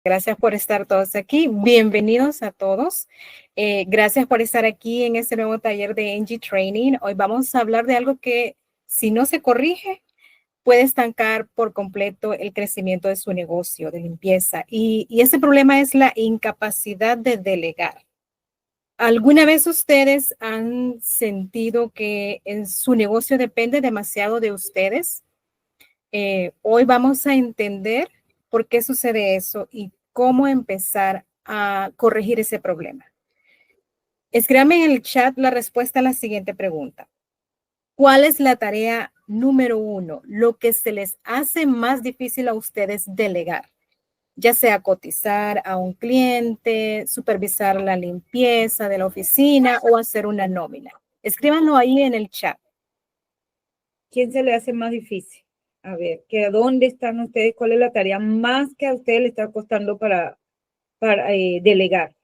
Gracias por estar todos aquí. Bienvenidos a todos. Gracias por estar aquí en este nuevo taller de Angie Training. Hoy vamos a hablar de algo que, si no se corrige, puede estancar por completo el crecimiento de su negocio de limpieza. Y ese problema es la incapacidad de delegar. ¿Alguna vez ustedes han sentido que en su negocio depende demasiado de ustedes? Hoy vamos a entender por qué sucede eso y cómo empezar a corregir ese problema. Escríbanme en el chat la respuesta a la siguiente pregunta. ¿Cuál es la tarea número 1? Lo que se les hace más difícil a ustedes delegar, ya sea cotizar a un cliente, supervisar la limpieza de la oficina o hacer una nómina. Escríbanlo ahí en el chat. ¿Quién se le hace más difícil? A ver, ¿que dónde están ustedes? ¿Cuál es la tarea más que a ustedes le está costando para delegar?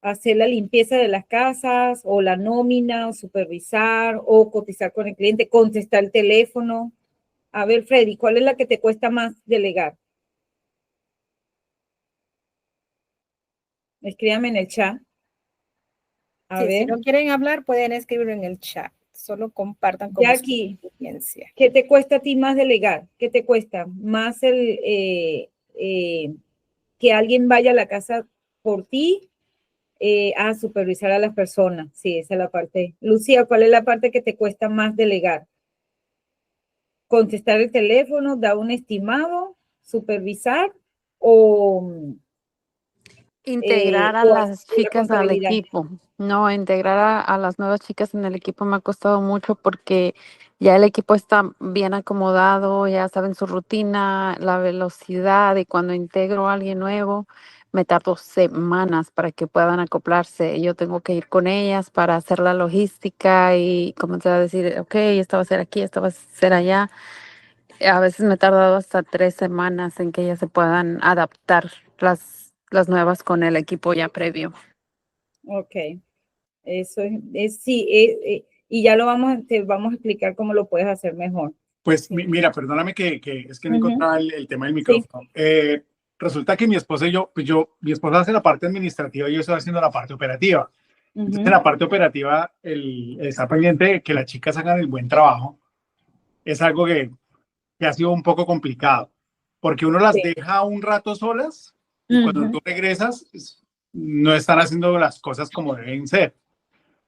¿Hacer la limpieza de las casas o la nómina o supervisar o cotizar con el cliente, contestar el teléfono? A ver, Freddy, ¿cuál es la que te cuesta más delegar? Escríbame en el chat. A ver. Si no quieren hablar, pueden escribirlo en el chat. Solo compartan con Jackie, ¿qué te cuesta a ti más delegar? ¿Qué te cuesta más que alguien vaya a la casa por ti a supervisar a las personas? Sí, esa es la parte. Lucía, ¿cuál es la parte que te cuesta más delegar? ¿Contestar el teléfono, dar un estimado, supervisar o integrar a las chicas al equipo? No, integrar a las nuevas chicas en el equipo me ha costado mucho porque ya el equipo está bien acomodado, ya saben su rutina, la velocidad, y cuando integro a alguien nuevo me tardo semanas para que puedan acoplarse. Yo tengo que ir con ellas para hacer la logística y comenzar a decir, ok, esta va a ser aquí, esta va a ser allá. A veces me he tardado hasta 3 semanas en que ellas se puedan adaptar las nuevas con el equipo ya previo. Ok, eso sí, y ya te vamos a explicar cómo lo puedes hacer mejor. Pues mira, perdóname que es que no encontraba el tema del micrófono. Sí. Resulta que mi esposa y mi esposa hace la parte administrativa y yo estoy haciendo la parte operativa. Entonces, en la parte operativa, el estar pendiente de que las chicas hagan el buen trabajo es algo que ha sido un poco complicado, porque uno las deja un rato solas y cuando tú regresas, no están haciendo las cosas como deben ser.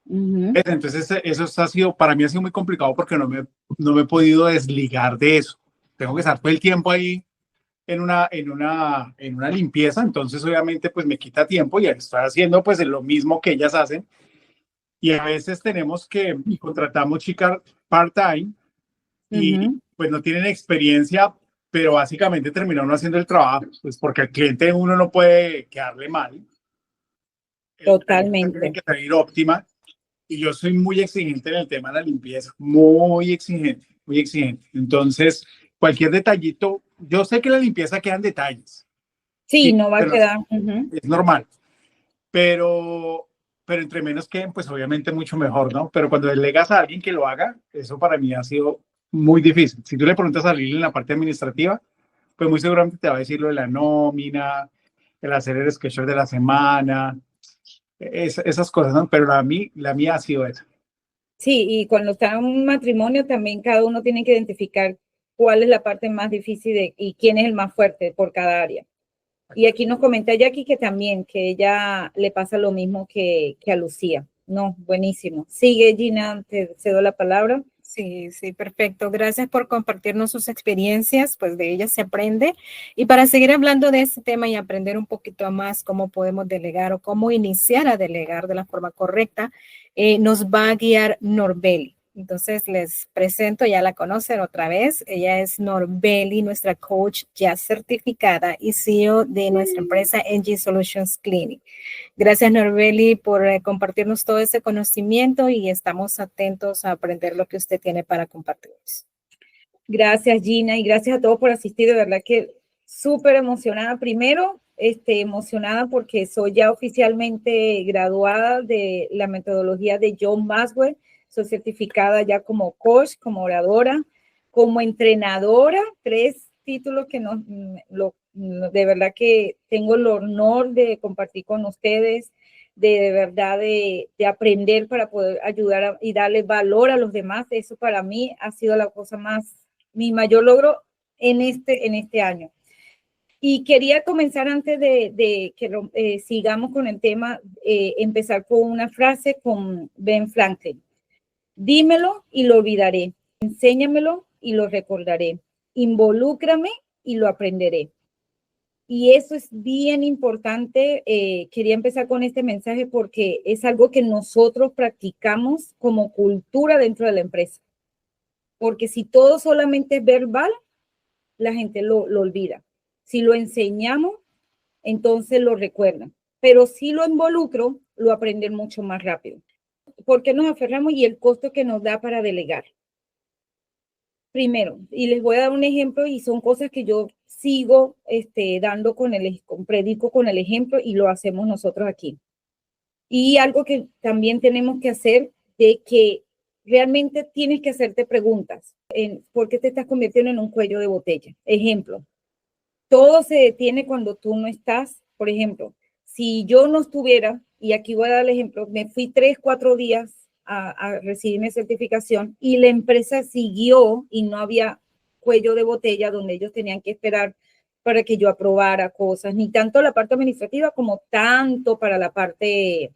Entonces, eso ha sido, para mí ha sido muy complicado porque no me he podido desligar de eso. Tengo que estar todo el tiempo ahí en una limpieza, entonces obviamente pues me quita tiempo y estoy haciendo pues lo mismo que ellas hacen. Y a veces contratamos chicas part-time y pues no tienen experiencia, pero básicamente terminaron haciendo el trabajo, pues porque al cliente uno no puede quedarle mal. Totalmente. Tiene que salir óptima. Y yo soy muy exigente en el tema de la limpieza, muy exigente, muy exigente. Entonces, cualquier detallito, yo sé que la limpieza quedan detalles. Sí, no va a quedar. Es normal. Pero entre menos queden, pues obviamente mucho mejor, ¿no? Pero cuando delegas a alguien que lo haga, eso para mí ha sido muy difícil. Si tú le preguntas a Lili en la parte administrativa, pues muy seguramente te va a decir lo de la nómina, el hacer el sketch de la semana, esas cosas, ¿no? Pero la mía ha sido esa. Sí, y cuando está en un matrimonio también cada uno tiene que identificar cuál es la parte más difícil y quién es el más fuerte por cada área. Y aquí nos comenta Jackie que también, que ella le pasa lo mismo que a Lucía. No, buenísimo. Sigue, Gina, te cedo la palabra. Sí, perfecto. Gracias por compartirnos sus experiencias, pues de ellas se aprende. Y para seguir hablando de este tema y aprender un poquito más cómo podemos delegar o cómo iniciar a delegar de la forma correcta, nos va a guiar Norbeli. Entonces les presento, ya la conocen otra vez, ella es Norbeli, nuestra coach ya certificada y CEO de nuestra empresa Angie Solutions Clinic. Gracias, Norbeli, por compartirnos todo ese conocimiento y estamos atentos a aprender lo que usted tiene para compartirnos. Gracias, Gina, y gracias a todos por asistir. De verdad que súper emocionada. Primero, emocionada porque soy ya oficialmente graduada de la metodología de John Maxwell. Soy certificada ya como coach, como oradora, como entrenadora, 3 títulos que De verdad que tengo el honor de compartir con ustedes, de verdad de aprender para poder ayudar y darle valor a los demás. Eso para mí ha sido la cosa mi mayor logro en este año. Y quería comenzar antes de que sigamos con el tema, empezar con una frase con Ben Franklin. Dímelo y lo olvidaré. Enséñamelo y lo recordaré. Involúcrame y lo aprenderé. Y eso es bien importante. Quería empezar con este mensaje porque es algo que nosotros practicamos como cultura dentro de la empresa. Porque si todo solamente es verbal, la gente lo olvida. Si lo enseñamos, entonces lo recuerdan. Pero si lo involucro, lo aprenden mucho más rápido. ¿Por qué nos aferramos y el costo que nos da para delegar? Primero, y les voy a dar un ejemplo y son cosas que yo sigo dando predico con el ejemplo y lo hacemos nosotros aquí. Y algo que también tenemos que hacer de que realmente tienes que hacerte preguntas. ¿Por qué te estás convirtiendo en un cuello de botella? Ejemplo, todo se detiene cuando tú no estás. Por ejemplo, si yo no estuviera, y aquí voy a dar el ejemplo, me fui 3, 4 días a recibir mi certificación y la empresa siguió y no había cuello de botella donde ellos tenían que esperar para que yo aprobara cosas, ni tanto la parte administrativa como tanto para la parte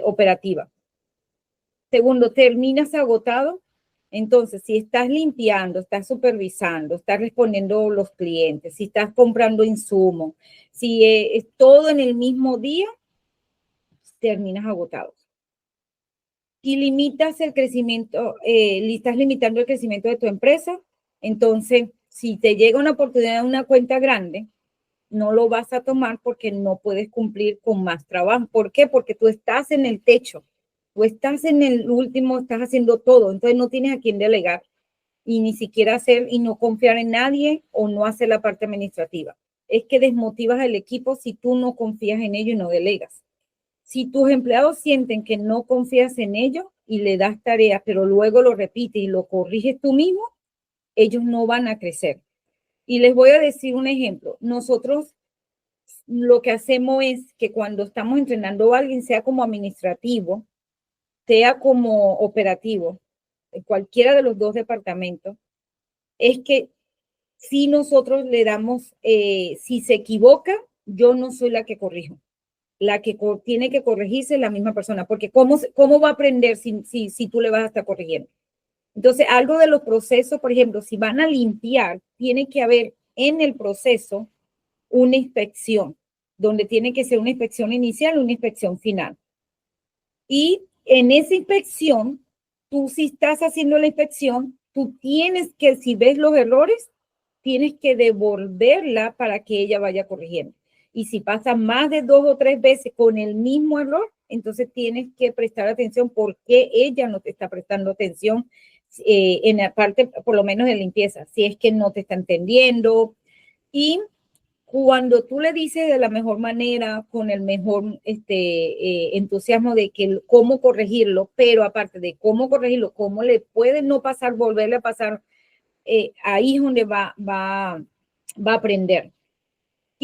operativa. Segundo, terminas agotado. Entonces, si estás limpiando, estás supervisando, estás respondiendo a los clientes, si estás comprando insumos, si es todo en el mismo día, terminas agotado. Y limitas el crecimiento, estás limitando el crecimiento de tu empresa. Entonces, si te llega una oportunidad de una cuenta grande, no lo vas a tomar porque no puedes cumplir con más trabajo. ¿Por qué? Porque tú estás en el techo, tú estás en el último, estás haciendo todo, entonces no tienes a quién delegar y ni siquiera hacer y no confiar en nadie o no hacer la parte administrativa. Es que desmotivas al equipo si tú no confías en ello y no delegas. Si tus empleados sienten que no confías en ellos y le das tareas, pero luego lo repites y lo corriges tú mismo, ellos no van a crecer. Y les voy a decir un ejemplo. Nosotros lo que hacemos es que cuando estamos entrenando a alguien, sea como administrativo, sea como operativo, cualquiera de los dos departamentos, es que si nosotros le damos, si se equivoca, yo no soy la que corrijo. La que tiene que corregirse es la misma persona, porque ¿cómo va a aprender si tú le vas a estar corrigiendo? Entonces, algo de los procesos, por ejemplo, si van a limpiar, tiene que haber en el proceso una inspección, donde tiene que ser una inspección inicial, una inspección final. Y en esa inspección, tú si estás haciendo la inspección, tú tienes que, si ves los errores, tienes que devolverla para que ella vaya corrigiendo. Y si pasa más de 2 o 3 veces con el mismo error, entonces tienes que prestar atención porque ella no te está prestando atención en la parte, por lo menos de limpieza, si es que no te está entendiendo. Y cuando tú le dices de la mejor manera, con el mejor entusiasmo de que cómo corregirlo, pero aparte de cómo corregirlo, cómo le puede no pasar, volverle a pasar, ahí es donde va a aprender.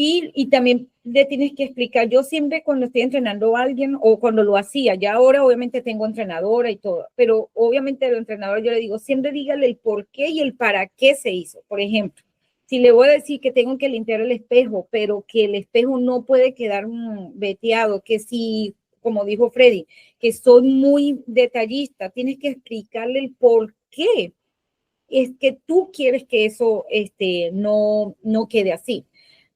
Y también le tienes que explicar, yo siempre cuando estoy entrenando a alguien o cuando lo hacía, ya ahora obviamente tengo entrenadora y todo, pero obviamente el entrenador yo le digo, siempre dígale el por qué y el para qué se hizo. Por ejemplo, si le voy a decir que tengo que limpiar el espejo, pero que el espejo no puede quedar veteado, que si, como dijo Freddy, que soy muy detallista, tienes que explicarle el por qué es que tú quieres que eso no quede así.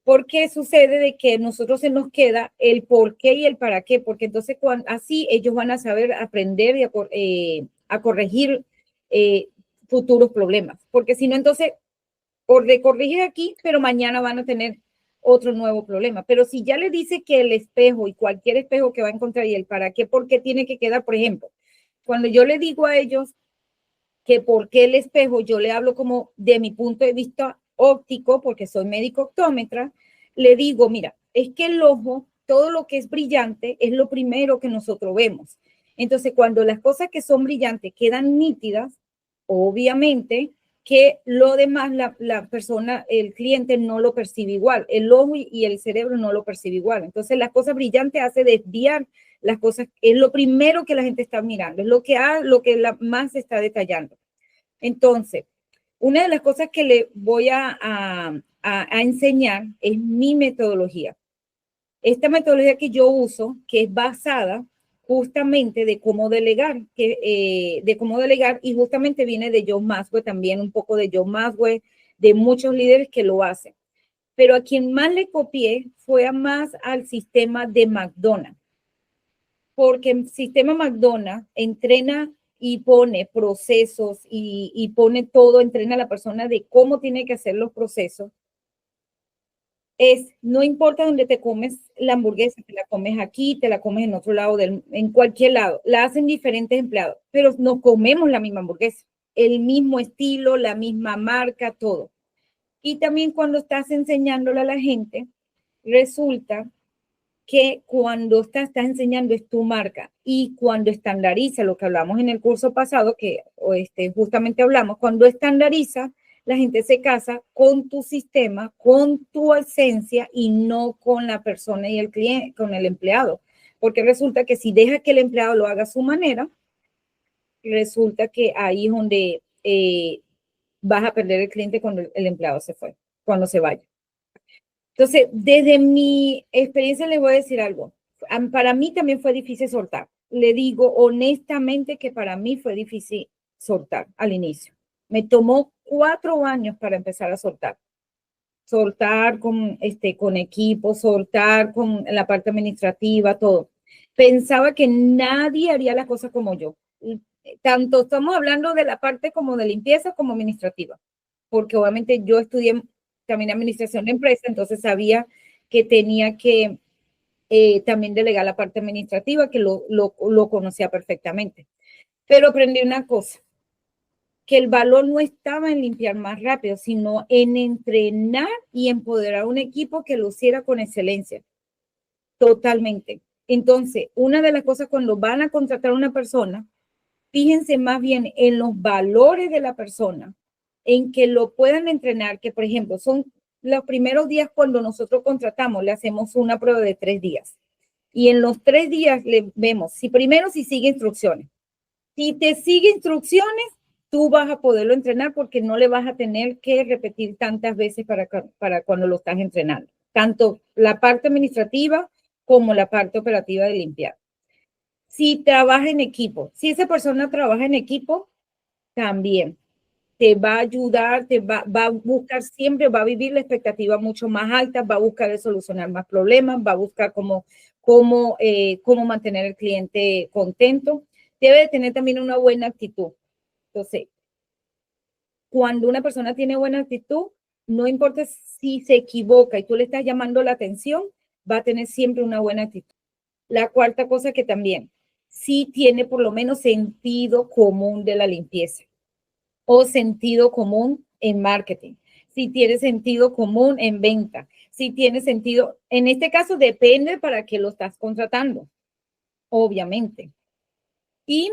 Porque sucede de que nosotros se nos queda el por qué y el para qué, porque entonces así ellos van a saber aprender y a corregir futuros problemas, porque si no, entonces corrigen aquí, pero mañana van a tener otro nuevo problema. Pero si ya le dice que el espejo y cualquier espejo que va a encontrar y el para qué, por qué tiene que quedar, por ejemplo, cuando yo le digo a ellos que por qué el espejo, yo le hablo como de mi punto de vista óptico, porque soy médico optómetra, le digo, mira, es que el ojo, todo lo que es brillante es lo primero que nosotros vemos. Entonces, cuando las cosas que son brillantes quedan nítidas, obviamente que lo demás la persona, el cliente no lo percibe igual, el ojo y el cerebro no lo percibe igual. Entonces las cosas brillantes hace desviar las cosas, es lo primero que la gente está mirando, es lo que más se está detallando. Entonces, una de las cosas que le voy a enseñar es mi metodología. Esta metodología que yo uso, que es basada justamente de cómo delegar, y justamente viene de John Maxwell, también un poco de John Maxwell, de muchos líderes que lo hacen. Pero a quien más le copié fue más al sistema de McDonald's, porque el sistema McDonald's entrena y pone procesos y pone todo, entrena a la persona de cómo tiene que hacer los procesos. No importa dónde te comes la hamburguesa, te la comes aquí, te la comes en otro lado, en cualquier lado, la hacen diferentes empleados, pero no comemos la misma hamburguesa, el mismo estilo, la misma marca, todo. Y también cuando estás enseñándole a la gente, resulta que cuando estás enseñando es tu marca, y cuando estandariza, lo que hablamos en el curso pasado, que justamente hablamos, cuando estandariza, la gente se casa con tu sistema, con tu esencia y no con la persona y el cliente, con el empleado. Porque resulta que si deja que el empleado lo haga a su manera, resulta que ahí es donde vas a perder el cliente cuando el empleado cuando se vaya. Entonces, desde mi experiencia les voy a decir algo. Para mí también fue difícil soltar. Le digo honestamente que para mí fue difícil soltar al inicio. Me tomó 4 años para empezar a soltar. Soltar con equipo, soltar con la parte administrativa, todo. Pensaba que nadie haría las cosas como yo. Tanto estamos hablando de la parte como de limpieza como administrativa. Porque obviamente yo estudié también administración de empresa, entonces sabía que tenía que también delegar la parte administrativa, que lo conocía perfectamente. Pero aprendí una cosa, que el valor no estaba en limpiar más rápido, sino en entrenar y empoderar a un equipo que lo hiciera con excelencia. Totalmente. Entonces, una de las cosas cuando van a contratar a una persona, fíjense más bien en los valores de la persona, en que lo puedan entrenar, que por ejemplo son los primeros días cuando nosotros contratamos, le hacemos una prueba de 3 días. Y en los 3 días le vemos si sigue instrucciones. Si te sigue instrucciones, tú vas a poderlo entrenar porque no le vas a tener que repetir tantas veces para cuando lo estás entrenando. Tanto la parte administrativa como la parte operativa de limpiar. Si trabaja en equipo, si esa persona trabaja en equipo, también te va a ayudar, va a buscar siempre, va a vivir la expectativa mucho más alta, va a buscar solucionar más problemas, va a buscar cómo mantener al cliente contento. Debe de tener también una buena actitud. Entonces, cuando una persona tiene buena actitud, no importa si se equivoca y tú le estás llamando la atención, va a tener siempre una buena actitud. La cuarta cosa que también, sí tiene por lo menos sentido común de la limpieza o sentido común en marketing, si tiene sentido común en venta, si tiene sentido, en este caso depende para qué lo estás contratando, obviamente. Y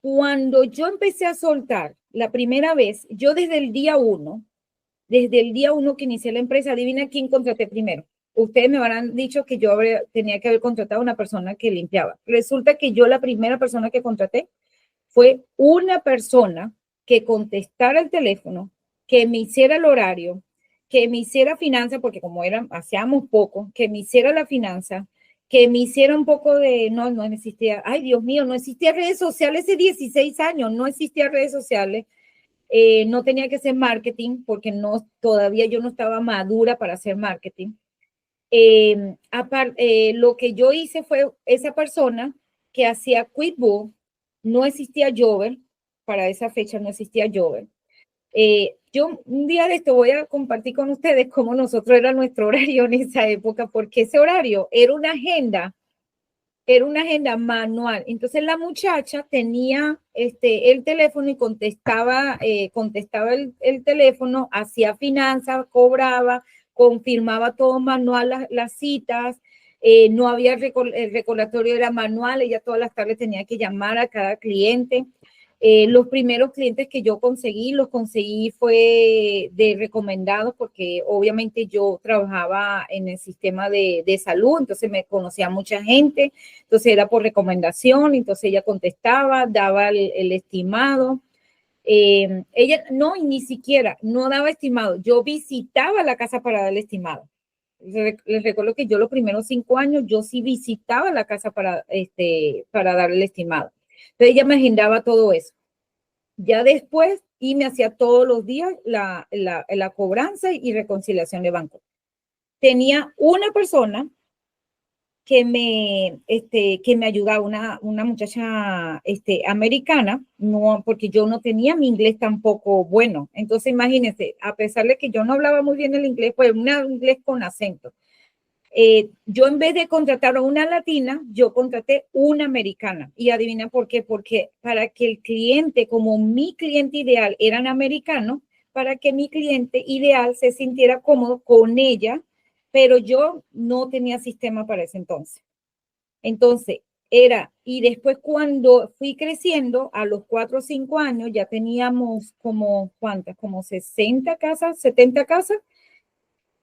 cuando yo empecé a soltar la primera vez, yo desde el día 1 que inicié la empresa, adivina quién contraté primero. Ustedes me habrán dicho que yo tenía que haber contratado a una persona que limpiaba. Resulta que yo la primera persona que contraté fue una persona que contestara el teléfono, que me hiciera el horario, que me hiciera finanza, porque como hacíamos poco, que me hiciera la finanza, que me hiciera un poco de, no existía, ay Dios mío, no existía redes sociales hace 16 años, no existía redes sociales, no tenía que hacer marketing, porque todavía yo no estaba madura para hacer marketing. Lo que yo hice fue esa persona que hacía QuickBooks, no existía Jover, para esa fecha no existía Jover. Yo un día de esto voy a compartir con ustedes cómo nosotros era nuestro horario en esa época, porque ese horario era una agenda manual. Entonces la muchacha tenía el teléfono y contestaba el teléfono, hacía finanzas, cobraba, confirmaba todo manual las citas, no había el recordatorio, era manual, ella todas las tardes tenía que llamar a cada cliente. Los primeros clientes que yo los conseguí fue de recomendados porque obviamente yo trabajaba en el sistema de salud, entonces me conocía mucha gente, entonces era por recomendación, entonces ella contestaba, daba el estimado. Ella no, ni siquiera, no daba estimado, yo visitaba la casa para dar el estimado. Les recuerdo que yo los primeros 5 años, yo sí visitaba la casa para dar el estimado. Entonces ella me agendaba todo eso. Ya después, y me hacía todos los días la cobranza y reconciliación de banco. Tenía una persona que me ayudaba, una muchacha americana, no, porque yo no tenía mi inglés tampoco bueno. Entonces, imagínense, a pesar de que yo no hablaba muy bien el inglés, pues un inglés con acento. Yo en vez de contratar a una latina, yo contraté una americana. Y adivina por qué, porque para que el cliente, como mi cliente ideal eran americanos, para que mi cliente ideal se sintiera cómodo con ella, pero yo no tenía sistema para ese entonces. Entonces, y después cuando fui creciendo, a los 4 o 5 años, ya teníamos ¿cuántas? Como 60 casas, 70 casas.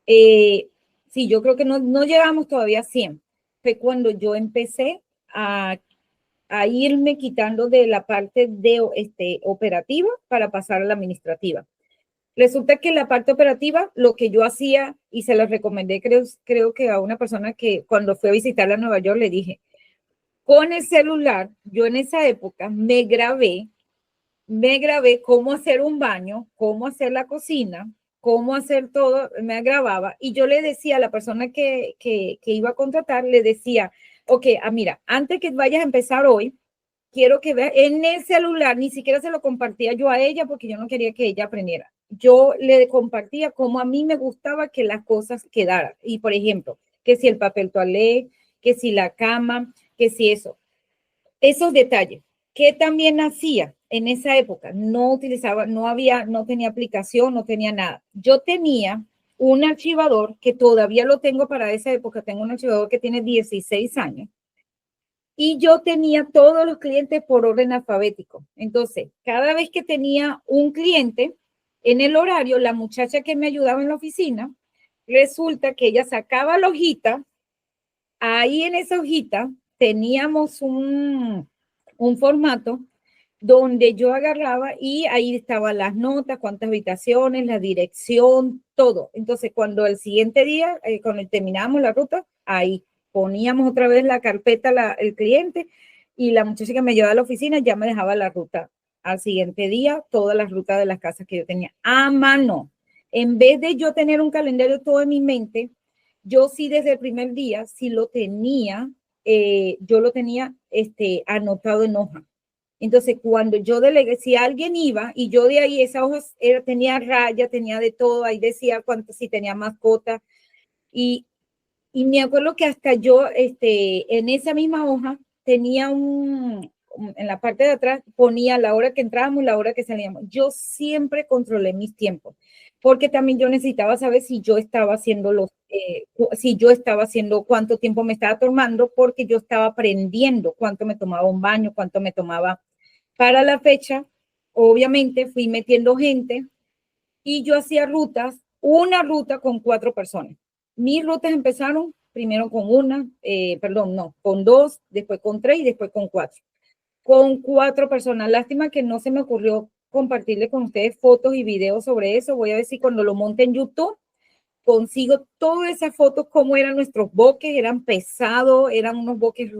Sí, yo creo que no llegamos todavía a 100. Fue cuando yo empecé a irme quitando de la parte de operativa para pasar a la administrativa. Resulta que en la parte operativa, lo que yo hacía, y se lo recomendé, creo que a una persona que cuando fui a visitarla a Nueva York, le dije, con el celular, yo en esa época me grabé cómo hacer un baño, cómo hacer la cocina, cómo hacer todo, me grababa y yo le decía a la persona que iba a contratar, le decía, ok, mira, antes que vayas a empezar hoy, quiero que veas en el celular, ni siquiera se lo compartía yo a ella porque yo no quería que ella aprendiera. Yo le compartía cómo a mí me gustaba que las cosas quedaran. Y por ejemplo, que si el papel toalé, que si la cama, que si esos detalles. Que también hacía en esa época, no tenía aplicación, no tenía nada. Yo tenía un archivador que todavía lo tengo para esa época, tengo un archivador que tiene 16 años y yo tenía todos los clientes por orden alfabético. Entonces, cada vez que tenía un cliente en el horario, la muchacha que me ayudaba en la oficina, resulta que ella sacaba la hojita, ahí en esa hojita teníamos un formato donde yo agarraba y ahí estaban las notas, cuántas habitaciones, la dirección, todo. Entonces, cuando el siguiente día, cuando terminábamos la ruta, ahí poníamos otra vez la carpeta, el cliente, y la muchacha que me llevaba a la oficina ya me dejaba la ruta. Al siguiente día, todas las rutas de las casas que yo tenía a mano. En vez de yo tener un calendario todo en mi mente, yo sí desde el primer día, sí lo tenía, yo lo tenía anotado en hoja. Entonces, cuando yo delegué, si alguien iba y yo de ahí, esa hoja tenía raya, tenía de todo, ahí decía cuánto, si tenía mascota. Y me acuerdo que hasta yo, en esa misma hoja, tenía en la parte de atrás, ponía la hora que entrábamos, la hora que salíamos. Yo siempre controlé mis tiempos, porque también yo necesitaba saber si yo estaba haciendo cuánto tiempo me estaba tomando, porque yo estaba aprendiendo cuánto me tomaba un baño, cuánto me tomaba. Para la fecha, obviamente fui metiendo gente y yo hacía una ruta con 4 personas. Mis rutas empezaron primero con con 2, después con 3 y después con 4. Con 4 personas. Lástima que no se me ocurrió compartirle con ustedes fotos y videos sobre eso. Voy a ver si cuando lo monte en YouTube consigo todas esas fotos, cómo eran nuestros boques, eran pesados, eran unos boques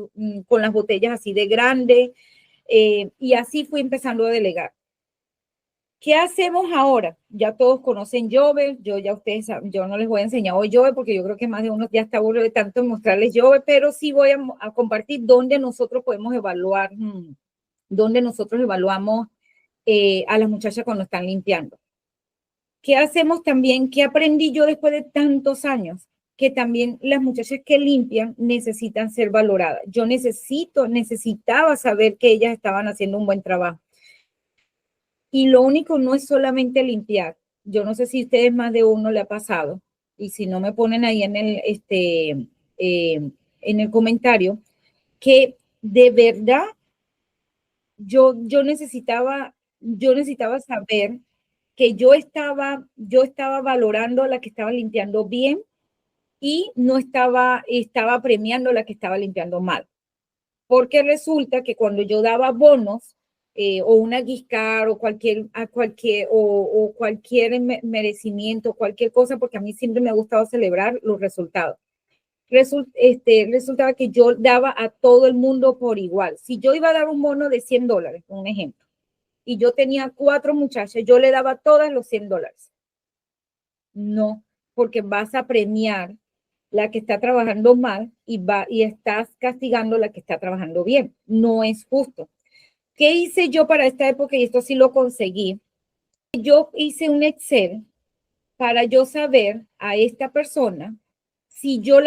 con las botellas así de grandes. Y así fui empezando a delegar. ¿Qué hacemos ahora? Ya todos conocen Jove, yo no les voy a enseñar hoy Jove porque yo creo que más de uno ya está aburrido de tanto mostrarles Jove, pero sí voy a compartir dónde nosotros podemos evaluar, dónde nosotros evaluamos a las muchachas cuando están limpiando. ¿Qué hacemos también? ¿Qué aprendí yo después de tantos años? Que también las muchachas que limpian necesitan ser valoradas. Yo necesitaba saber que ellas estaban haciendo un buen trabajo. Y lo único no es solamente limpiar. Yo no sé si a ustedes más de uno le ha pasado. Y si no me ponen ahí en el comentario, que de verdad yo necesitaba saber que yo estaba valorando a la que estaba limpiando bien y no estaba premiando a la que estaba limpiando mal. Porque resulta que cuando yo daba bonos o una gift card o cualquier merecimiento, cualquier cosa, porque a mí siempre me ha gustado celebrar los resultados. Resultaba que yo daba a todo el mundo por igual. Si yo iba a dar un bono de $100, un ejemplo, y yo tenía 4 muchachas, yo le daba a todas los $100. No, porque vas a premiar la que está trabajando mal y estás castigando la que está trabajando bien. No es justo. ¿Qué hice yo para esta época? Y esto sí lo conseguí. Yo hice un Excel para yo saber a esta persona si yo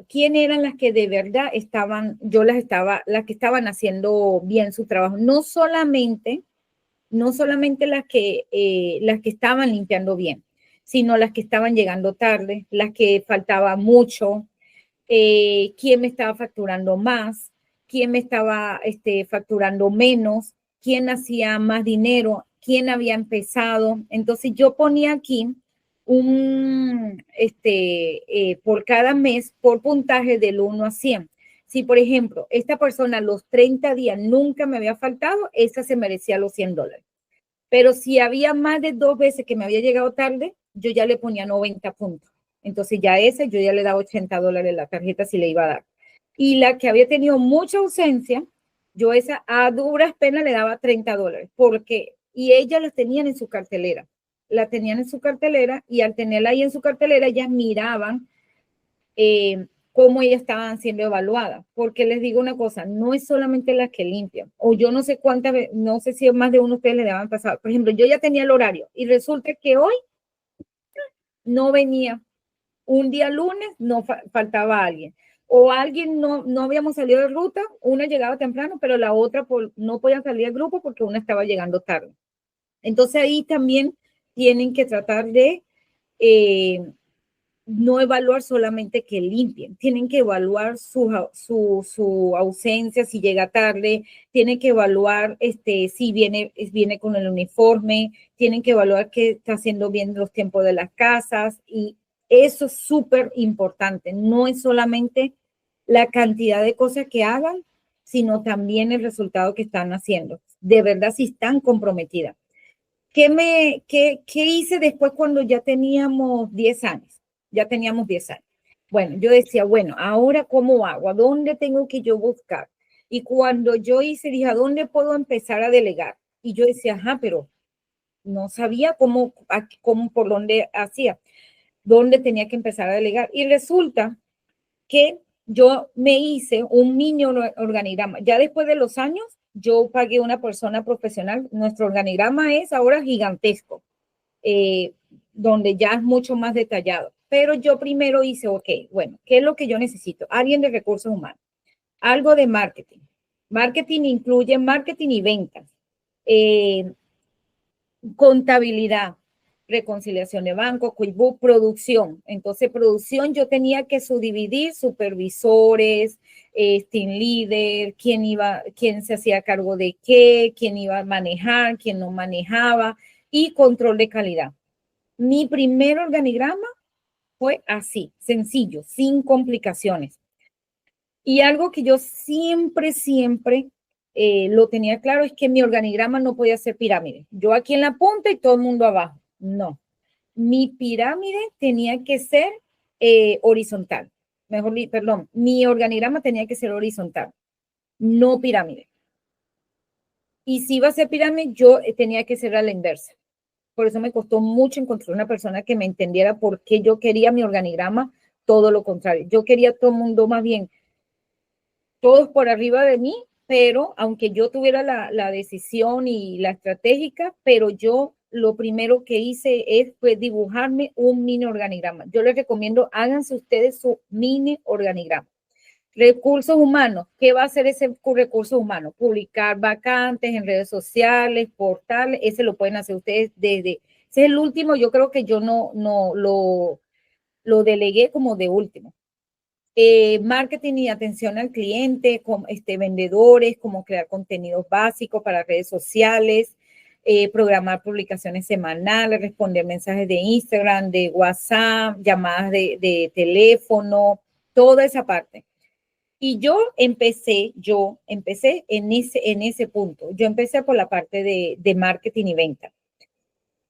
quién eran las que de verdad las que estaban haciendo bien su trabajo. No solamente las que estaban limpiando bien, sino las que estaban llegando tarde, las que faltaba mucho, quién me estaba facturando más, quién me estaba facturando menos, quién hacía más dinero, quién había empezado. Entonces yo ponía aquí por cada mes, por puntaje del 1 a 100. Si, por ejemplo, esta persona a los 30 días nunca me había faltado, esa se merecía los $100. Pero si había más de 2 veces que me había llegado tarde, yo ya le ponía 90 puntos. Entonces ya yo ya le daba $80 la tarjeta si le iba a dar. Y la que había tenido mucha ausencia, yo esa a duras penas le daba $30. Y ellas las tenían en su cartelera. La tenían en su cartelera y al tenerla ahí en su cartelera, ellas miraban cómo ellas estaban siendo evaluadas. Porque les digo una cosa, no es solamente las que limpian. O yo no sé cuántas veces, no sé si más de uno de ustedes le daban pasado. Por ejemplo, yo ya tenía el horario y resulta que hoy no venía. Un día lunes no faltaba alguien. O alguien no habíamos salido de ruta, una llegaba temprano, pero la otra no podía salir del grupo porque una estaba llegando tarde. Entonces ahí también tienen que tratar de no evaluar solamente que limpien, tienen que evaluar su ausencia, si llega tarde, tienen que evaluar si viene con el uniforme, tienen que evaluar que está haciendo bien los tiempos de las casas y eso es súper importante. No es solamente la cantidad de cosas que hagan, sino también el resultado que están haciendo. De verdad, si están comprometidas. ¿Qué hice después cuando ya teníamos 10 años? Ya teníamos 10 años. Bueno, yo decía, bueno, ahora ¿cómo hago? ¿A dónde tengo que yo buscar? Y cuando yo dije, ¿a dónde puedo empezar a delegar? Y yo decía, ajá, pero no sabía cómo por dónde hacía, dónde tenía que empezar a delegar. Y resulta que yo me hice un mini organigrama. Ya después de los años, yo pagué una persona profesional. Nuestro organigrama es ahora gigantesco, donde ya es mucho más detallado. Pero yo primero hice, ok, bueno, ¿qué es lo que yo necesito? Alguien de recursos humanos, algo de marketing. Marketing incluye marketing y ventas, contabilidad, reconciliación de banco, QuickBooks, producción. Entonces, producción yo tenía que subdividir supervisores, team leader, quién se hacía cargo de qué, quién iba a manejar, quién no manejaba y control de calidad. Mi primer organigrama fue así, sencillo, sin complicaciones. Y algo que yo siempre lo tenía claro es que mi organigrama no podía ser pirámide. Yo aquí en la punta y todo el mundo abajo. No. Mi pirámide tenía que ser horizontal. Mi organigrama tenía que ser horizontal, no pirámide. Y si iba a ser pirámide, yo tenía que ser a la inversa. Por eso me costó mucho encontrar una persona que me entendiera por qué yo quería mi organigrama todo lo contrario. Yo quería todo el mundo más bien, todos por arriba de mí, pero aunque yo tuviera la decisión y la estratégica, pero yo lo primero que hice fue dibujarme un mini organigrama. Yo les recomiendo, háganse ustedes su mini organigrama. Recursos humanos, ¿qué va a hacer ese recurso humano? Publicar vacantes en redes sociales, portales, ese lo pueden hacer ustedes ese es el último, yo creo que yo no lo delegué como de último. marketing y atención al cliente, vendedores, cómo crear contenidos básicos para redes sociales, programar publicaciones semanales, responder mensajes de Instagram, de WhatsApp, llamadas de teléfono, toda esa parte. Y yo empecé en ese punto. Yo empecé por la parte de marketing y venta.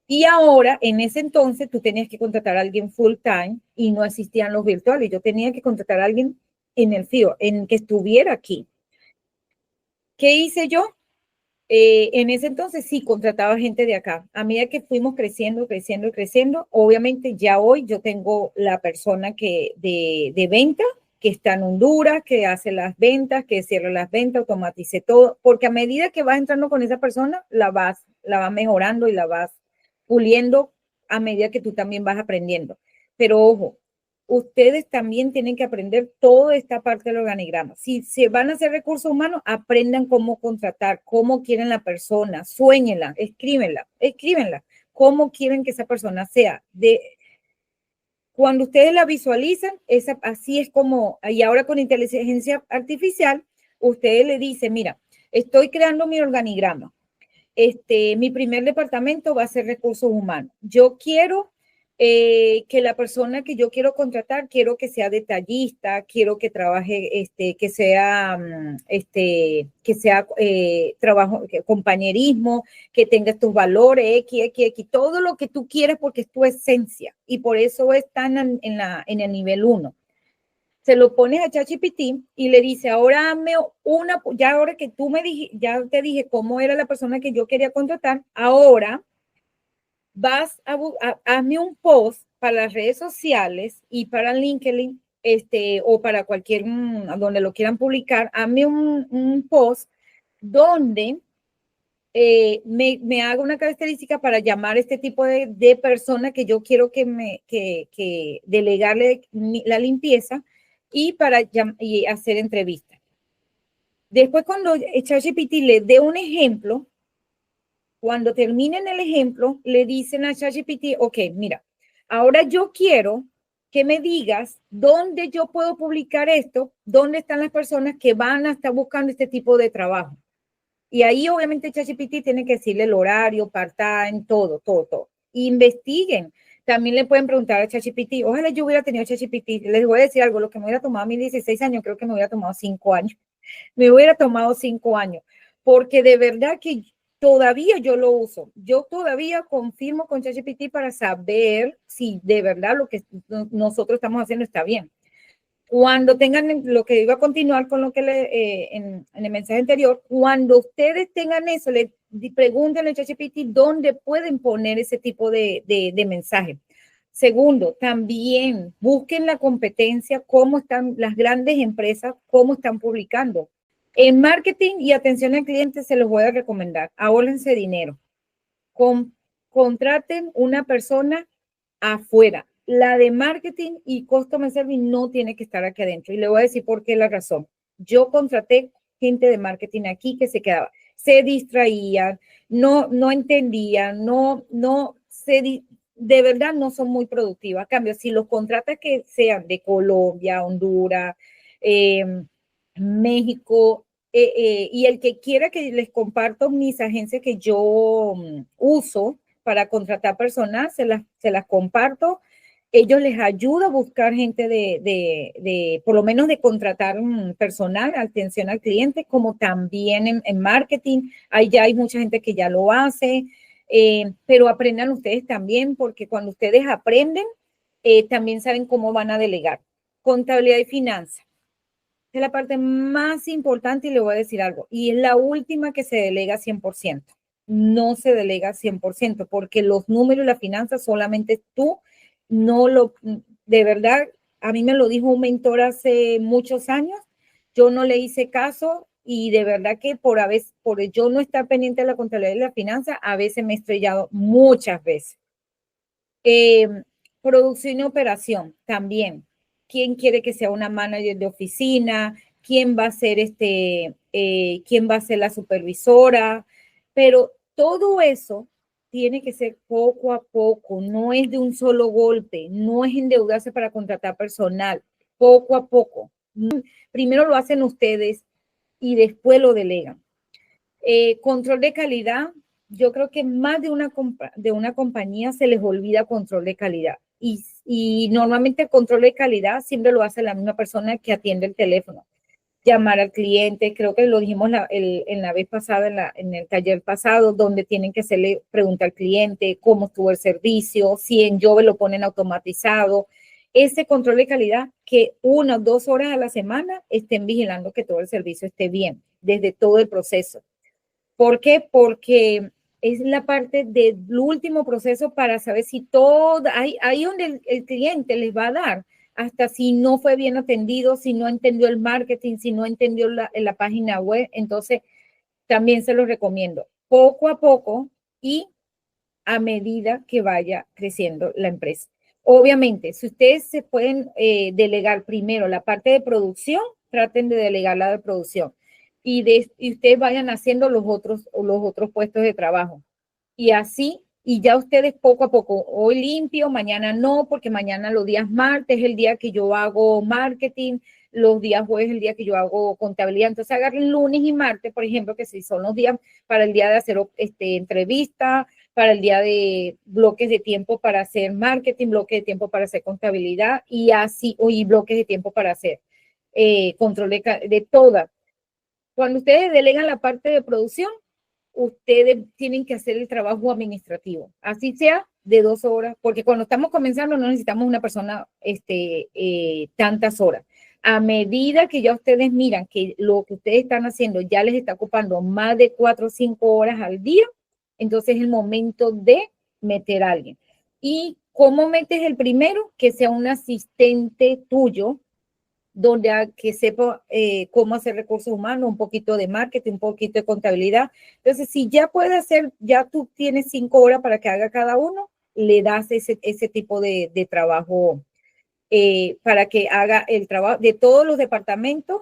Y ahora, en ese entonces, tú tenías que contratar a alguien full time y no existían los virtuales. Yo tenía que contratar a alguien en el FIO, en que estuviera aquí. ¿Qué hice yo? En ese entonces sí contrataba gente de acá. A medida que fuimos creciendo, obviamente ya hoy yo tengo la persona de venta que está en Honduras, que hace las ventas, que cierra las ventas, automatice todo, porque a medida que vas entrando con esa persona, la vas mejorando y la vas puliendo a medida que tú también vas aprendiendo. Pero ojo, ustedes también tienen que aprender toda esta parte del organigrama. Si se van a hacer recursos humanos, aprendan cómo contratar, cómo quieren la persona, suéñenla, escríbenla, cómo quieren que esa persona sea. Cuando ustedes la visualizan, así es como, y ahora con inteligencia artificial, ustedes le dicen, mira, estoy creando mi organigrama. Mi primer departamento va a ser recursos humanos. Yo quiero que la persona que yo quiero contratar, quiero que sea detallista, quiero que trabaje, que sea trabajo, compañerismo, que tenga estos valores, X, todo lo que tú quieres porque es tu esencia y por eso están en el nivel 1. Se lo pones a ChatGPT y le dice, ahora hazme ya ahora que tú ya te dije cómo era la persona que yo quería contratar, ahora hazme un post para las redes sociales y para LinkedIn, o para cualquier, donde lo quieran publicar, hazme un post donde me haga una característica para llamar a este tipo de persona que yo quiero que delegarle la limpieza y y hacer entrevistas. Después, cuando ChatGPT le dé un ejemplo, cuando terminen el ejemplo, le dicen a ChatGPT, ok, mira, ahora yo quiero que me digas dónde yo puedo publicar esto, dónde están las personas que van a estar buscando este tipo de trabajo. Y ahí obviamente ChatGPT tiene que decirle el horario, part-time, todo. Investiguen. También le pueden preguntar a ChatGPT. Ojalá yo hubiera tenido ChatGPT. Les voy a decir algo, lo que me hubiera tomado a mí 16 años, creo que me hubiera tomado 5 años. Me hubiera tomado 5 años. Porque de verdad que todavía yo lo uso. Yo todavía confirmo con ChatGPT para saber si de verdad lo que nosotros estamos haciendo está bien. Cuando tengan lo que iba a continuar con lo que en el mensaje anterior, cuando ustedes tengan eso, le pregunten a ChatGPT dónde pueden poner ese tipo de mensaje. Segundo, también busquen la competencia, cómo están las grandes empresas, cómo están publicando. En marketing y atención al cliente se los voy a recomendar. Ahórrense dinero. Contraten una persona afuera. La de marketing y customer service no tiene que estar aquí adentro. Y le voy a decir por qué la razón. Yo contraté gente de marketing aquí que se quedaba, se distraían, no entendían, de verdad no son muy productivas. A cambio, si los contratas que sean de Colombia, Honduras, México, y el que quiera que les comparto mis agencias que yo uso para contratar personas, se las comparto. Ellos les ayuda a buscar gente por lo menos de contratar personal, atención al cliente, como también en marketing. Ahí ya hay mucha gente que ya lo hace, pero aprendan ustedes también, porque cuando ustedes aprenden, también saben cómo van a delegar. Contabilidad y finanzas. Es la parte más importante y le voy a decir algo. Y es la última que se delega 100%. No se delega 100% porque los números y las finanzas solamente tú de verdad, a mí me lo dijo un mentor hace muchos años. Yo no le hice caso y de verdad que por yo no estar pendiente de la contabilidad y la finanza, a veces me he estrellado muchas veces. Producción y operación también. ¿Quién quiere que sea una manager de oficina? ¿Quién va a ser quién va a ser la supervisora? Pero todo eso tiene que ser poco a poco, no es de un solo golpe, no es endeudarse para contratar personal. poco a poco. Primero lo hacen ustedes y después lo delegan. Control de calidad, yo creo que más de una compañía se les olvida control de calidad. Y normalmente el control de calidad siempre lo hace la misma persona que atiende el teléfono. Llamar al cliente, creo que lo dijimos en la vez pasada, en el taller pasado, donde tienen que hacerle pregunta al cliente, cómo estuvo el servicio, si en Jove lo ponen automatizado. Ese control de calidad, que 1 o 2 horas a la semana estén vigilando que todo el servicio esté bien, desde todo el proceso. ¿Por qué? Porque es la parte del último proceso para saber si todo, ahí donde el cliente les va a dar, hasta si no fue bien atendido, si no entendió el marketing, si no entendió la página web. Entonces, también se los recomiendo. Poco a poco y a medida que vaya creciendo la empresa. Obviamente, si ustedes se pueden delegar primero la parte de producción, traten de delegar la de producción. Y ustedes vayan haciendo los otros puestos de trabajo. Y así, y ya ustedes poco a poco, hoy limpio, mañana no, porque mañana los días martes es el día que yo hago marketing, los días jueves es el día que yo hago contabilidad. Entonces agarren lunes y martes, por ejemplo, que si son los días para el día de hacer entrevista, para el día de bloques de tiempo para hacer marketing, bloques de tiempo para hacer contabilidad y así, y bloques de tiempo para hacer control de toda. Cuando ustedes delegan la parte de producción, ustedes tienen que hacer el trabajo administrativo, así sea de 2 horas, porque cuando estamos comenzando no necesitamos una persona tantas horas. A medida que ya ustedes miran que lo que ustedes están haciendo ya les está ocupando más de 4 o 5 horas al día, entonces es el momento de meter a alguien. ¿Y cómo metes el primero? Que sea un asistente tuyo, donde que sepa cómo hacer recursos humanos, un poquito de marketing, un poquito de contabilidad. Entonces, si ya puede hacer, ya tú tienes 5 horas para que haga cada uno, le das ese tipo de trabajo para que haga el trabajo de todos los departamentos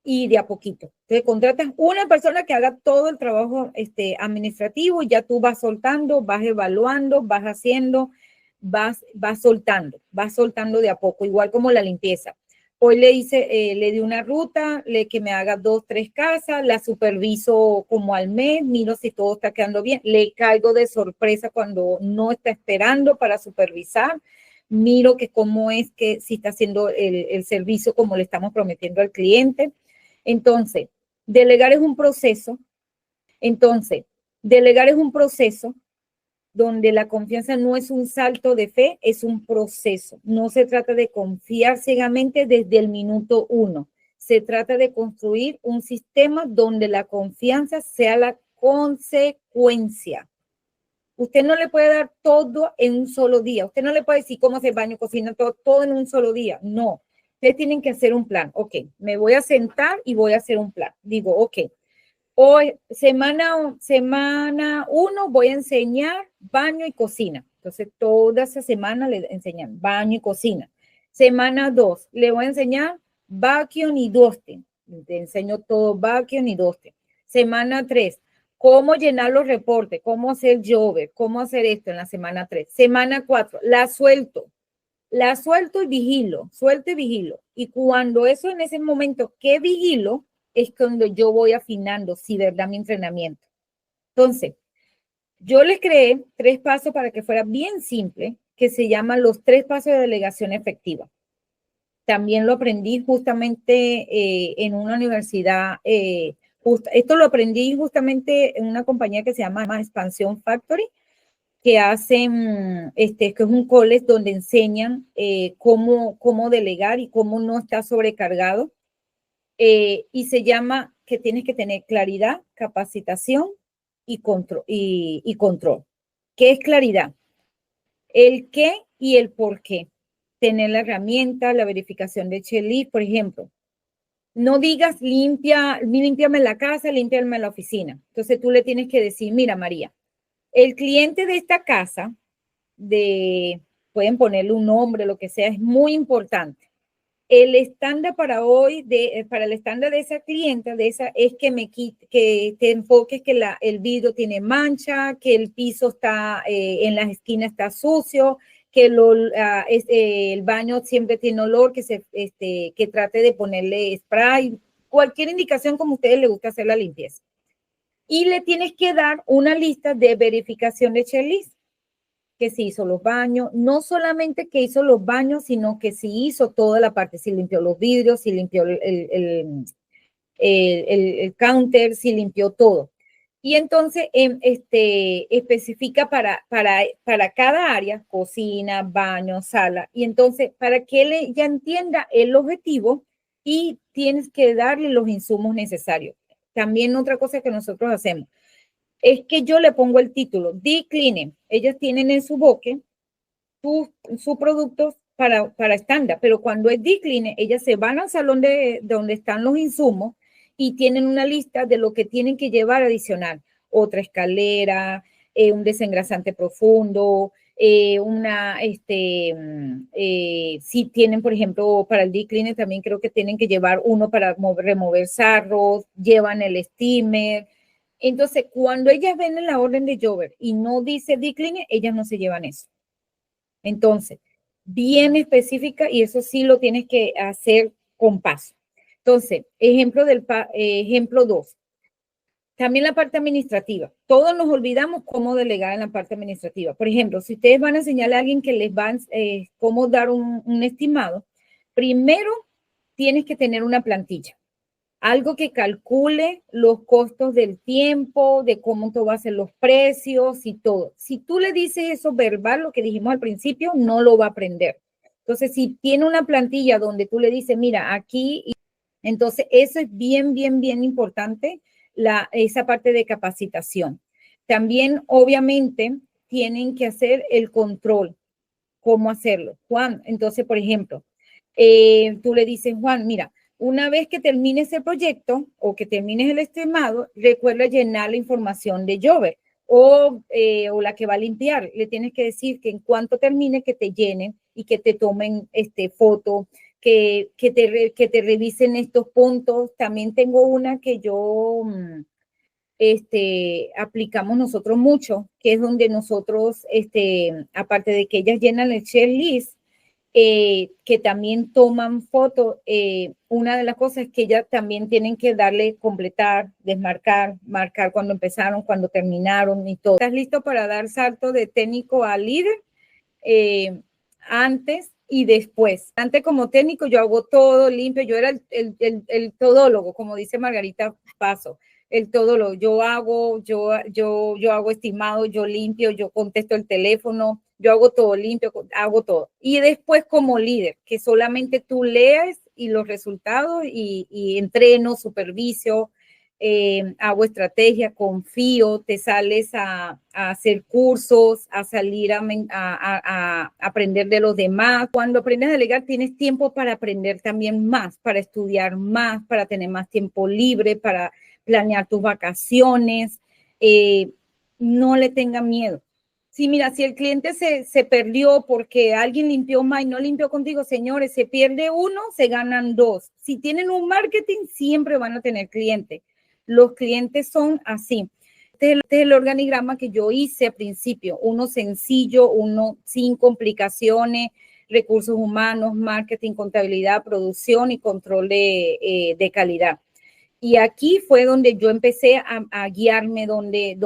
y de a poquito. Entonces, contratas una persona que haga todo el trabajo administrativo y ya tú vas soltando, vas evaluando, vas haciendo, vas soltando de a poco, igual como la limpieza. Hoy le di una ruta, que me haga 2, 3 casas, la superviso como al mes, miro si todo está quedando bien, le caigo de sorpresa cuando no está esperando para supervisar, miro que cómo es que si está haciendo el servicio como le estamos prometiendo al cliente. Entonces, delegar es un proceso. Donde la confianza no es un salto de fe, es un proceso. No se trata de confiar ciegamente desde el minuto 1. Se trata de construir un sistema donde la confianza sea la consecuencia. Usted no le puede dar todo en un solo día. Usted no le puede decir cómo hacer baño, cocina, todo en un solo día. No. Ustedes tienen que hacer un plan. Ok, me voy a sentar y voy a hacer un plan. Digo, ok. Hoy, semana 1, voy a enseñar baño y cocina. Entonces, toda esa semana le enseñan baño y cocina. Semana 2, le voy a enseñar vacuum y dusting. Te enseño todo vacuum y dusting. Semana 3, cómo llenar los reportes, cómo hacer Jove, cómo hacer esto en la semana 3. Semana 4, la suelto y vigilo, suelto y vigilo. Y cuando eso en ese momento que vigilo, es cuando yo voy afinando, si verdad, mi entrenamiento. Entonces, yo les creé 3 pasos para que fuera bien simple, que se llaman los 3 pasos de delegación efectiva. También lo aprendí justamente en una universidad, esto lo aprendí justamente en una compañía que se llama Expansion Factory, que hacen, que es un college donde enseñan cómo delegar y cómo no estar sobrecargado. Y se llama que tienes que tener claridad, capacitación y control. ¿Qué es claridad? El qué y el por qué. Tener la herramienta, la verificación de checklist, por ejemplo. No digas límpiame la casa, límpiame la oficina. Entonces tú le tienes que decir, mira, María, el cliente de esta casa, pueden ponerle un nombre, lo que sea, es muy importante. El estándar para hoy, para el estándar de esa clienta, es que te enfoques que el vidrio tiene mancha, que el piso está en las esquinas está sucio, que el baño siempre tiene olor, que trate de ponerle spray, cualquier indicación como a ustedes les gusta hacer la limpieza. Y le tienes que dar una lista de verificación de checklist, que si hizo los baños, no solamente que hizo los baños, sino que si hizo toda la parte, si limpió los vidrios, si limpió el counter, si limpió todo. Y entonces especifica para cada área, cocina, baño, sala. Y entonces, para que él ya entienda el objetivo y tienes que darle los insumos necesarios. También otra cosa que nosotros hacemos es que yo le pongo el título, Deep Cleaning. Ellas tienen en su boque sus productos para estándar, pero cuando es Deep Cleaning, ellas se van al salón de donde están los insumos y tienen una lista de lo que tienen que llevar adicional. Otra escalera, un desengrasante profundo, si tienen, por ejemplo, para el Deep Cleaning también creo que tienen que llevar uno para remover sarros, llevan el steamer. Entonces, cuando ellas ven en la orden de Jover y no dice Deep Cleaning, ellas no se llevan eso. Entonces, bien específica y eso sí lo tienes que hacer con paso. Entonces, ejemplo 2. También la parte administrativa. Todos nos olvidamos cómo delegar en la parte administrativa. Por ejemplo, si ustedes van a enseñarle a alguien que les va cómo dar un estimado, primero tienes que tener una plantilla. Algo que calcule los costos del tiempo, de cómo tú vas a hacer los precios y todo. Si tú le dices eso verbal, lo que dijimos al principio, no lo va a aprender. Entonces, si tiene una plantilla donde tú le dices, mira, aquí, entonces eso es bien, bien, bien importante, esa parte de capacitación. También, obviamente, tienen que hacer el control. ¿Cómo hacerlo? Juan, entonces, por ejemplo, tú le dices, Juan, mira, una vez que termines el proyecto o que termines el estimado, recuerda llenar la información de Jover o la que va a limpiar. Le tienes que decir que en cuanto termine que te llenen y que te tomen foto, que te revisen estos puntos. También tengo una que yo aplicamos nosotros mucho, que es donde nosotros, aparte de que ellas llenan el checklist, que también toman fotos, una de las cosas es que ellas también tienen que darle completar, desmarcar, marcar cuando empezaron, cuando terminaron y todo. ¿Estás listo para dar salto de técnico a líder? Antes y después. Antes como técnico yo hago todo limpio, yo era el todólogo, como dice Margarita Paso, el todólogo. Yo hago estimado, yo limpio, yo contesto el teléfono, yo hago todo limpio, hago todo. Y después como líder, que solamente tú lees y los resultados y entreno, superviso, hago estrategia, confío, te sales a hacer cursos, a salir a aprender de los demás. Cuando aprendes a delegar, tienes tiempo para aprender también más, para estudiar más, para tener más tiempo libre, para planear tus vacaciones. No le tenga miedo. Sí, mira, si el cliente se perdió porque alguien limpió más y no limpió contigo, señores, se pierde uno, se ganan dos. Si tienen un marketing, siempre van a tener clientes. Los clientes son así. Este es el organigrama que yo hice al principio. Uno sencillo, uno sin complicaciones, recursos humanos, marketing, contabilidad, producción y control de calidad. Y aquí fue donde yo empecé a guiarme donde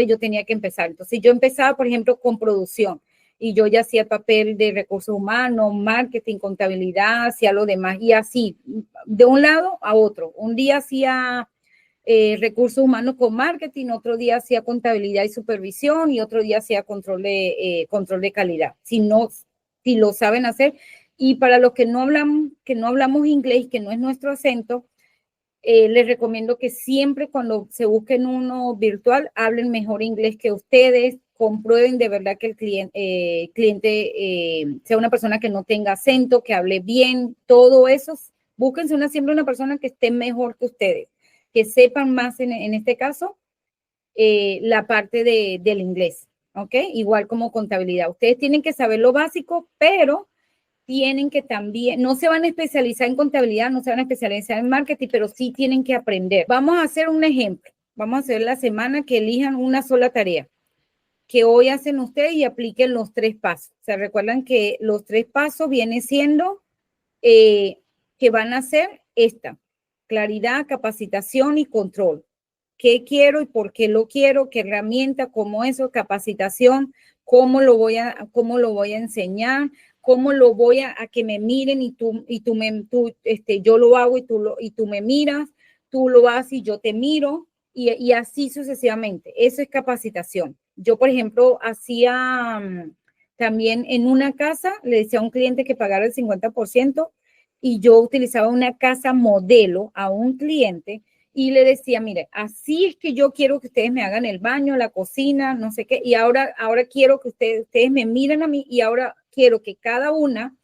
yo tenía que empezar. Entonces yo empezaba, por ejemplo, con producción y yo ya hacía papel de recursos humanos, marketing, contabilidad, hacía lo demás y así, de un lado a otro. Un día hacía recursos humanos con marketing, otro día hacía contabilidad y supervisión y otro día hacía control de calidad. Si lo saben hacer. Y para los que no hablamos inglés, que no es nuestro acento, les recomiendo que siempre cuando se busquen uno virtual, hablen mejor inglés que ustedes, comprueben de verdad que el cliente sea una persona que no tenga acento, que hable bien, todo eso. Búsquense siempre una persona que esté mejor que ustedes, que sepan más en este caso la parte del inglés, ¿ok? Igual como contabilidad. Ustedes tienen que saber lo básico, pero tienen que también, no se van a especializar en contabilidad, no se van a especializar en marketing, pero sí tienen que aprender. Vamos a hacer un ejemplo. Vamos a hacer la semana que elijan una sola tarea. que hoy hacen ustedes y apliquen los 3 pasos. Se recuerdan que los 3 pasos viene siendo que van a ser esta: claridad, capacitación y control. ¿Qué quiero y por qué lo quiero? ¿Qué herramienta? ¿Cómo eso? Capacitación. ¿Cómo lo voy a enseñar? ¿Cómo lo voy a que me miren y yo lo hago y tú me miras? Tú lo haces y yo te miro, y así sucesivamente. Eso es capacitación. Yo, por ejemplo, hacía también en una casa, le decía a un cliente que pagara el 50%, y yo utilizaba una casa modelo a un cliente y le decía, mire, así es que yo quiero que ustedes me hagan el baño, la cocina, no sé qué, y ahora quiero que ustedes me miren a mí, y ahora quiero que cada una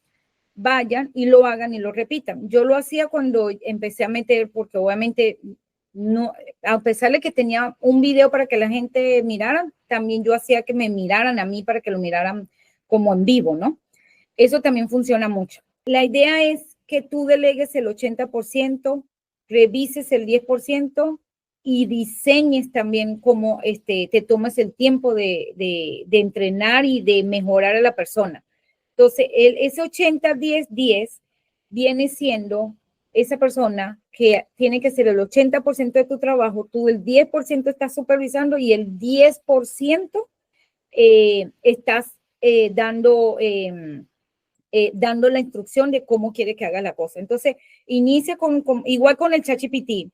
vayan y lo hagan y lo repitan. Yo lo hacía cuando empecé a meter, porque obviamente no, a pesar de que tenía un video para que la gente mirara, también yo hacía que me miraran a mí para que lo miraran como en vivo, ¿no? Eso también funciona mucho. La idea es que tú delegues el 80%, revises el 10% y diseñes también cómo te tomas el tiempo de entrenar y de mejorar a la persona. Entonces, ese 80-10-10 viene siendo esa persona que tiene que ser el 80% de tu trabajo, tú el 10% estás supervisando y el 10% estás dando la instrucción de cómo quiere que haga la cosa. Entonces, inicia igual con el ChatGPT.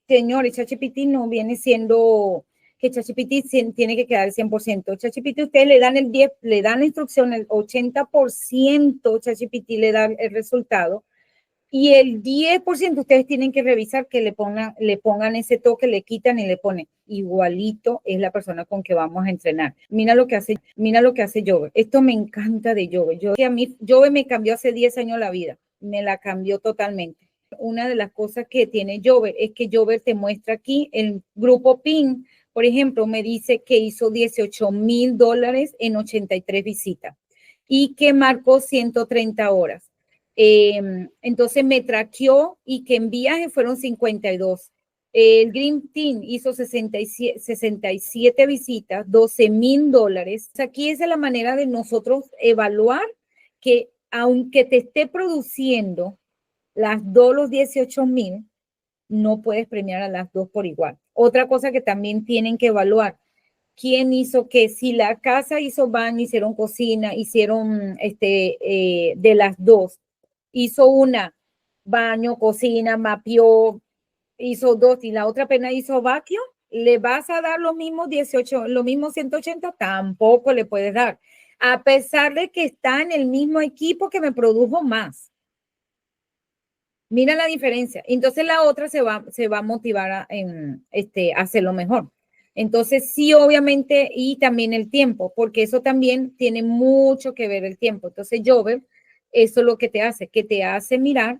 Señor, el ChatGPT no viene siendo que ChatGPT tiene que quedar el 100%. ChatGPT ustedes le dan el 10, le dan la instrucción, el 80% ChatGPT le da el resultado, y el 10% ustedes tienen que revisar que le pongan ese toque, le quitan y le ponen. Igualito es la persona con que vamos a entrenar. Mira lo que hace Jove. Esto me encanta de Jove. A mí Jove me cambió hace 10 años la vida. Me la cambió totalmente. Una de las cosas que tiene Jove es que Jove te muestra aquí el grupo PIN. Por ejemplo, me dice que hizo $18,000 en 83 visitas y que marcó 130 horas. Entonces me traqueó y que en viaje fueron 52. El Green Team hizo 67 visitas, $12,000. Aquí es la manera de nosotros evaluar que aunque te esté produciendo las dos los 18,000, no puedes premiar a las dos por igual. Otra cosa que también tienen que evaluar: ¿quién hizo qué? Si la casa hizo baño, hicieron cocina, hicieron de las dos. Hizo una baño, cocina, mapeó, hizo dos, y la otra apenas hizo vacío, ¿le vas a dar los mismos 18, los mismos 180? Tampoco le puedes dar, a pesar de que está en el mismo equipo que me produjo más. Mira la diferencia. Entonces la otra se va a motivar a hacerlo mejor. Entonces sí, obviamente, y también el tiempo, porque eso también tiene mucho que ver el tiempo. Entonces Jove, eso es lo que te hace mirar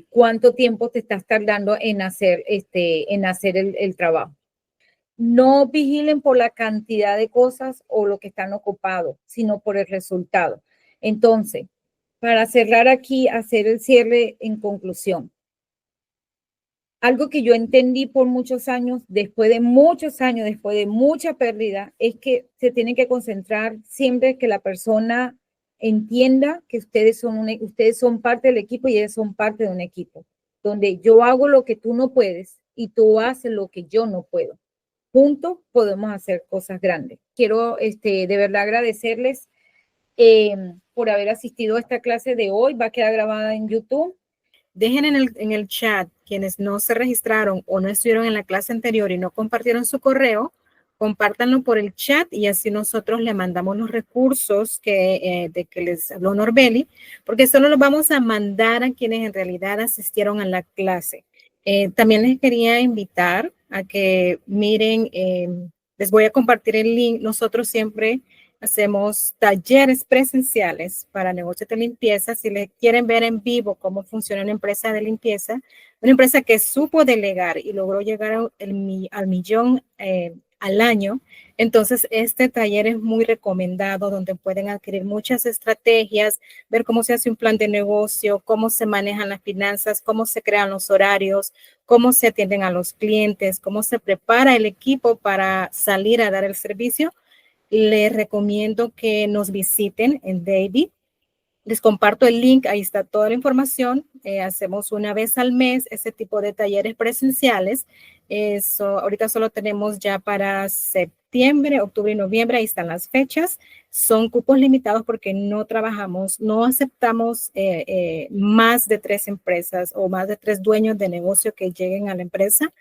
cuánto tiempo te estás tardando en hacer el trabajo. No vigilen por la cantidad de cosas o lo que están ocupados, sino por el resultado. Entonces, para cerrar aquí, hacer el cierre en conclusión. Algo que yo entendí por muchos años, después de mucha pérdida, es que se tiene que concentrar siempre que la persona entienda que ustedes son parte del equipo y ellos son parte de un equipo, donde yo hago lo que tú no puedes y tú haces lo que yo no puedo. Juntos podemos hacer cosas grandes. Quiero de verdad agradecerles por haber asistido a esta clase de hoy. Va a quedar grabada en YouTube. Dejen en el chat quienes no se registraron o no estuvieron en la clase anterior y no compartieron su correo, compártanlo por el chat y así nosotros le mandamos los recursos de que les habló Norbeli, porque solo los vamos a mandar a quienes en realidad asistieron a la clase. También les quería invitar a que miren, les voy a compartir el link. Nosotros siempre hacemos talleres presenciales para negocios de limpieza. Si les quieren ver en vivo cómo funciona una empresa de limpieza, una empresa que supo delegar y logró llegar al millón al año. Entonces, este taller es muy recomendado, donde pueden adquirir muchas estrategias, ver cómo se hace un plan de negocio, cómo se manejan las finanzas, cómo se crean los horarios, cómo se atienden a los clientes, cómo se prepara el equipo para salir a dar el servicio. Les recomiendo que nos visiten en David. Les comparto el link, ahí está toda la información. Hacemos una vez al mes ese tipo de talleres presenciales. Ahorita solo tenemos ya para septiembre, octubre y noviembre, ahí están las fechas. Son cupos limitados porque no aceptamos más de 3 empresas o más de 3 dueños de negocio que lleguen a la empresa,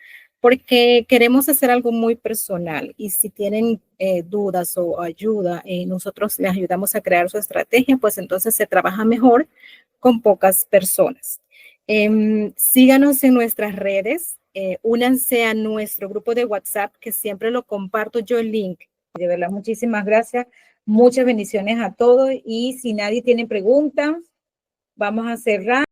porque queremos hacer algo muy personal, y si tienen dudas o ayuda, nosotros les ayudamos a crear su estrategia, pues entonces se trabaja mejor con pocas personas. Síganos en nuestras redes, únanse a nuestro grupo de WhatsApp, que siempre lo comparto yo el link. De verdad, muchísimas gracias, muchas bendiciones a todos, y si nadie tiene preguntas, vamos a cerrar.